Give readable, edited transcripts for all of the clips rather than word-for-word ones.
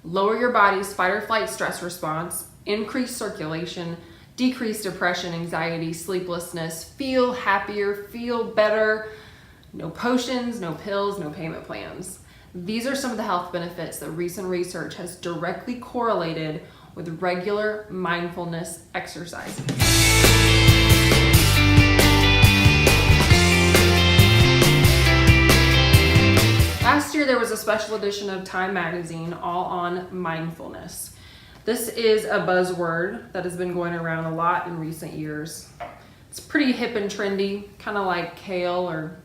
lower your body's fight or flight stress response, increase circulation, decrease depression, anxiety, sleeplessness, feel happier, feel better. No potions, no pills, no payment plans. These are some of the health benefits that recent research has directly correlated with regular mindfulness exercises. Last year, there was a special edition of Time magazine all on mindfulness. This is a buzzword that has been going around a lot in recent years. It's pretty hip and trendy, kind of like kale or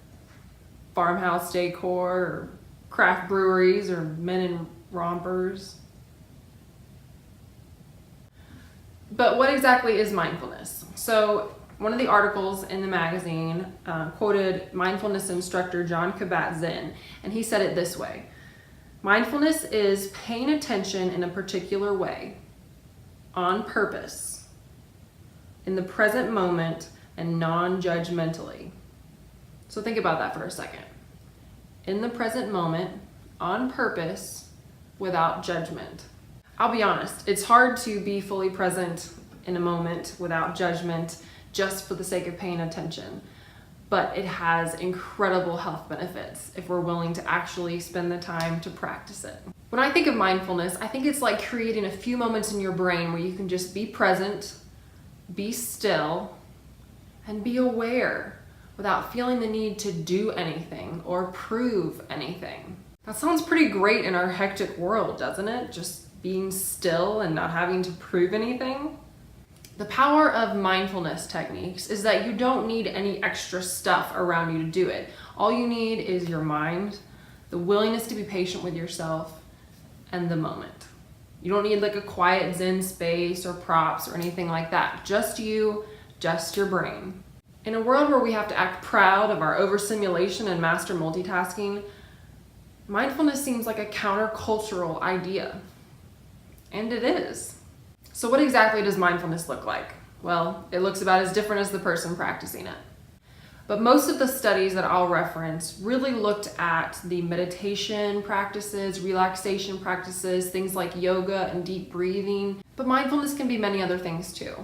farmhouse decor or craft breweries or men in rompers. But what exactly is mindfulness? So one of the articles in the magazine quoted mindfulness instructor John Kabat-Zinn, and he said it this way: mindfulness is paying attention in a particular way, on purpose, in the present moment, and non-judgmentally. So think about that for a second. In the present moment, on purpose, without judgment. I'll be honest, it's hard to be fully present in a moment without judgment just for the sake of paying attention. But it has incredible health benefits if we're willing to actually spend the time to practice it. When I think of mindfulness, I think it's like creating a few moments in your brain where you can just be present, be still, and be aware without feeling the need to do anything or prove anything. That sounds pretty great in our hectic world, doesn't it? Just being still and not having to prove anything. The power of mindfulness techniques is that you don't need any extra stuff around you to do it. All you need is your mind, the willingness to be patient with yourself, and the moment. You don't need like a quiet Zen space or props or anything like that. Just you, just your brain. In a world where we have to act proud of our overstimulation and master multitasking, mindfulness seems like a countercultural idea. And it is. So what exactly does mindfulness look like? Well, it looks about as different as the person practicing it. But most of the studies that I'll reference really looked at the meditation practices, relaxation practices, things like yoga and deep breathing. But mindfulness can be many other things too,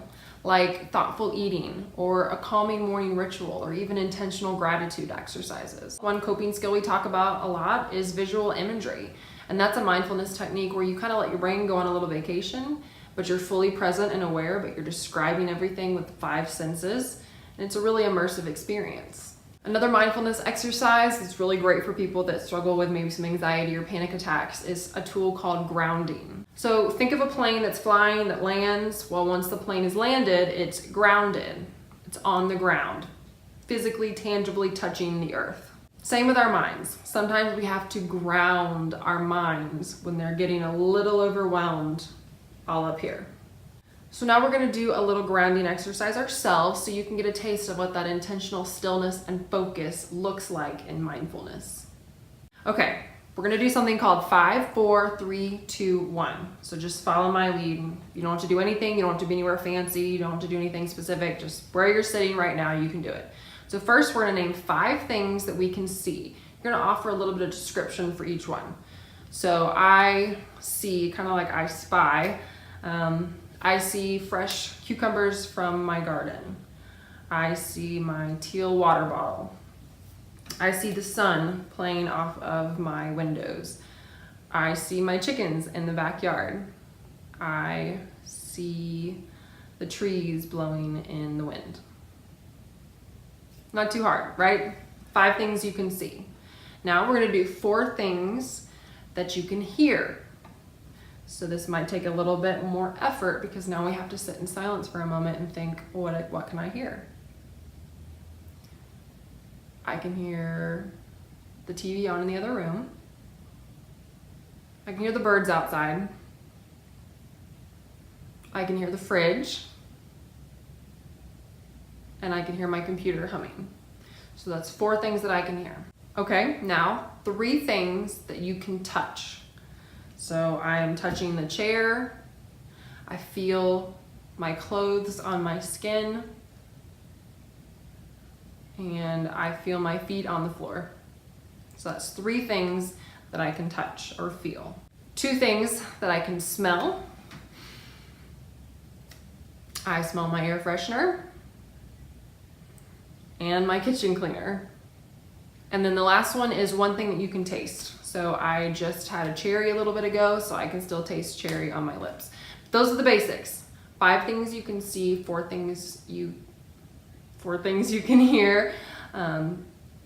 like thoughtful eating or a calming morning ritual or even intentional gratitude exercises. One coping skill we talk about a lot is visual imagery. And that's a mindfulness technique where you kind of let your brain go on a little vacation, but you're fully present and aware, but you're describing everything with the 5 senses. And it's a really immersive experience. Another mindfulness exercise that's really great for people that struggle with maybe some anxiety or panic attacks is a tool called grounding. So think of a plane that's flying, that lands. Well, once the plane is landed, it's grounded. It's on the ground, physically, tangibly touching the earth. Same with our minds. Sometimes we have to ground our minds when they're getting a little overwhelmed all up here. So now we're going to do a little grounding exercise ourselves so you can get a taste of what that intentional stillness and focus looks like in mindfulness. Okay, we're going to do something called 5, 4, 3, 2, 1. So just follow my lead. You don't have to do anything. You don't have to be anywhere fancy. You don't have to do anything specific. Just where you're sitting right now, you can do it. So first, we're going to name 5 things that we can see. You're going to offer a little bit of description for each one. So I see, kind of like I spy, I see fresh cucumbers from my garden. I see my teal water bottle. I see the sun playing off of my windows. I see my chickens in the backyard. I see the trees blowing in the wind. Not too hard, right? 5 things you can see. Now we're going to do 4 things that you can hear. So this might take a little bit more effort because now we have to sit in silence for a moment and think, what can I hear? I can hear the TV on in the other room. I can hear the birds outside. I can hear the fridge. And I can hear my computer humming. So that's 4 things that I can hear. Okay, now 3 things that you can touch. So I am touching the chair. I feel my clothes on my skin. And I feel my feet on the floor. So that's 3 things that I can touch or feel. 2 things that I can smell. I smell my air freshener and my kitchen cleaner. And then the last one is 1 thing that you can taste. So I just had a cherry a little bit ago, so I can still taste cherry on my lips. Those are the basics. 5 things you can see, 4 things you can hear,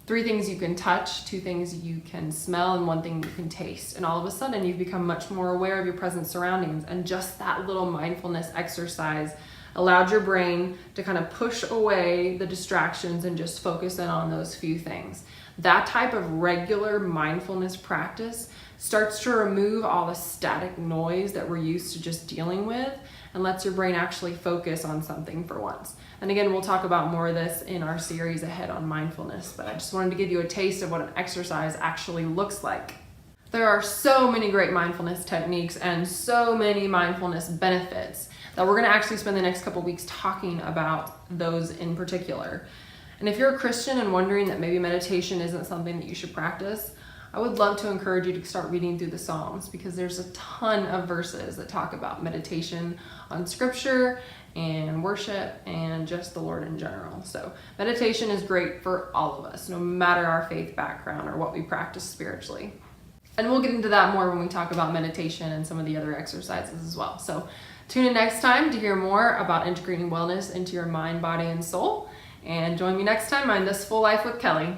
3 things you can touch, 2 things you can smell, and 1 thing you can taste. And all of a sudden you've become much more aware of your present surroundings. And just that little mindfulness exercise allowed your brain to kind of push away the distractions and just focus in on those few things. That type of regular mindfulness practice starts to remove all the static noise that we're used to just dealing with and lets your brain actually focus on something for once. And again, we'll talk about more of this in our series ahead on mindfulness, but I just wanted to give you a taste of what an exercise actually looks like. There are so many great mindfulness techniques and so many mindfulness benefits that we're going to actually spend the next couple weeks talking about those in particular. And if you're a Christian and wondering that maybe meditation isn't something that you should practice, I would love to encourage you to start reading through the Psalms, because there's a ton of verses that talk about meditation on scripture and worship and just the Lord in general. So meditation is great for all of us, no matter our faith background or what we practice spiritually. And we'll get into that more when we talk about meditation and some of the other exercises as well. So tune in next time to hear more about integrating wellness into your mind, body, and soul. And join me next time on This Full Life with Kelly.